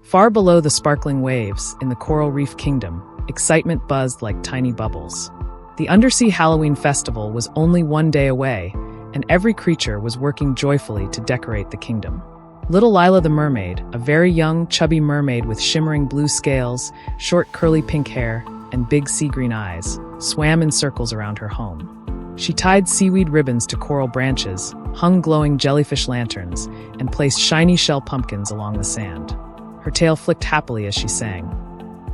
Far below the sparkling waves, in the coral reef kingdom, excitement buzzed like tiny bubbles. The Undersea Halloween Festival was only one day away, and every creature was working joyfully to decorate the kingdom. Little Lila the Mermaid, a very young, chubby mermaid with shimmering blue scales, short curly pink hair, and big sea-green eyes, swam in circles around her home. She tied seaweed ribbons to coral branches, hung glowing jellyfish lanterns, and placed shiny shell pumpkins along the sand. Her tail flicked happily as she sang.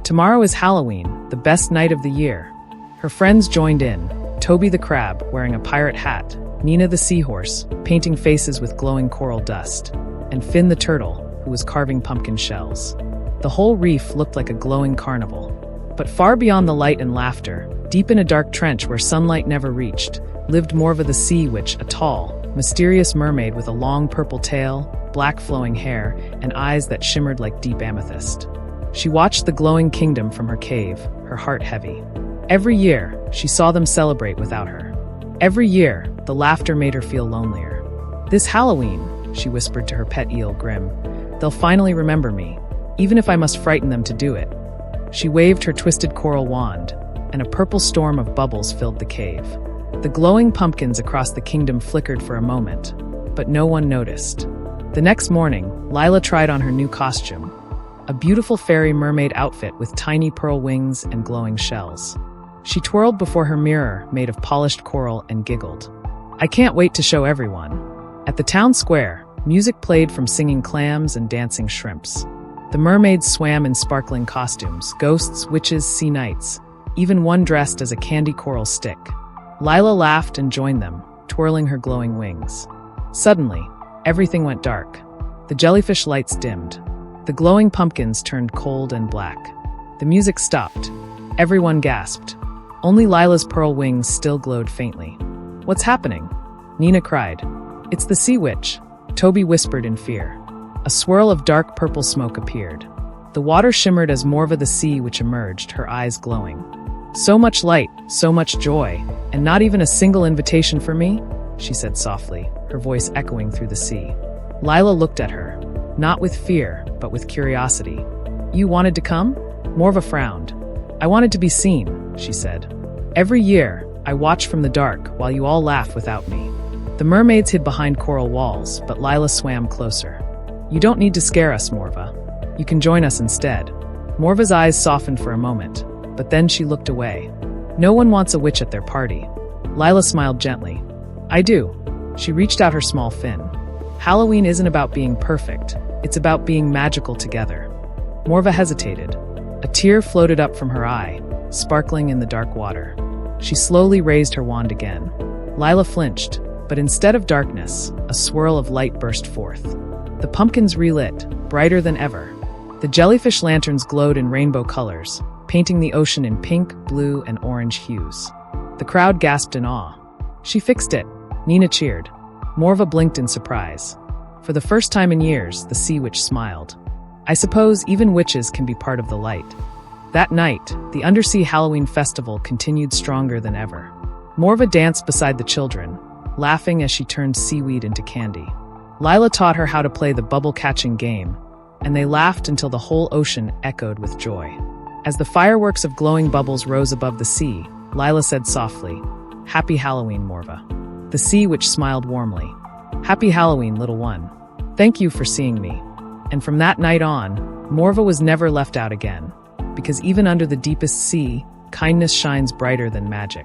Tomorrow is Halloween, the best night of the year. Her friends joined in, Toby the crab, wearing a pirate hat, Nina the seahorse, painting faces with glowing coral dust, and Finn the turtle, who was carving pumpkin shells. The whole reef looked like a glowing carnival. But far beyond the light and laughter, deep in a dark trench where sunlight never reached, lived Mira the Sea Witch, a tall, mysterious mermaid with a long purple tail, black flowing hair, and eyes that shimmered like deep amethyst. She watched the glowing kingdom from her cave, her heart heavy. Every year, she saw them celebrate without her. Every year, the laughter made her feel lonelier. This Halloween, she whispered to her pet eel, Grim, they'll finally remember me, even if I must frighten them to do it. She waved her twisted coral wand, and a purple storm of bubbles filled the cave. The glowing pumpkins across the kingdom flickered for a moment, but no one noticed. The next morning, Lila tried on her new costume, a beautiful fairy mermaid outfit with tiny pearl wings and glowing shells. She twirled before her mirror made of polished coral and giggled. I can't wait to show everyone. At the town square, music played from singing clams and dancing shrimps. The mermaids swam in sparkling costumes, ghosts, witches, sea knights, even one dressed as a candy coral stick. Lila laughed and joined them, twirling her glowing wings. Suddenly, everything went dark. The jellyfish lights dimmed. The glowing pumpkins turned cold and black. The music stopped. Everyone gasped. Only Lila's pearl wings still glowed faintly. What's happening? Nina cried. It's the Sea Witch, Toby whispered in fear. A swirl of dark purple smoke appeared. The water shimmered as Mira the Sea Witch emerged, her eyes glowing. So much light, so much joy, and not even a single invitation for me? She said softly, her voice echoing through the sea. Lila looked at her, not with fear, but with curiosity. You wanted to come? Mira frowned. I wanted to be seen, she said. Every year, I watch from the dark while you all laugh without me. The mermaids hid behind coral walls, but Lila swam closer. You don't need to scare us, Mira. You can join us instead. Mira's eyes softened for a moment, but then she looked away. No one wants a witch at their party. Lila smiled gently. I do. She reached out her small fin. Halloween isn't about being perfect. It's about being magical together. Mira hesitated. A tear floated up from her eye, sparkling in the dark water. She slowly raised her wand again. Lila flinched, but instead of darkness, a swirl of light burst forth. The pumpkins relit, brighter than ever. The jellyfish lanterns glowed in rainbow colors, painting the ocean in pink, blue, and orange hues. The crowd gasped in awe. She fixed it, Nina cheered. Mira blinked in surprise. For the first time in years, the Sea Witch smiled. I suppose even witches can be part of the light. That night, the Undersea Halloween Festival continued stronger than ever. Mira danced beside the children, laughing as she turned seaweed into candy. Lila taught her how to play the bubble-catching game, and they laughed until the whole ocean echoed with joy. As the fireworks of glowing bubbles rose above the sea, Lila said softly, Happy Halloween, Mira. The Sea Witch smiled warmly. Happy Halloween, little one. Thank you for seeing me. And from that night on, Mira was never left out again, because even under the deepest sea, kindness shines brighter than magic.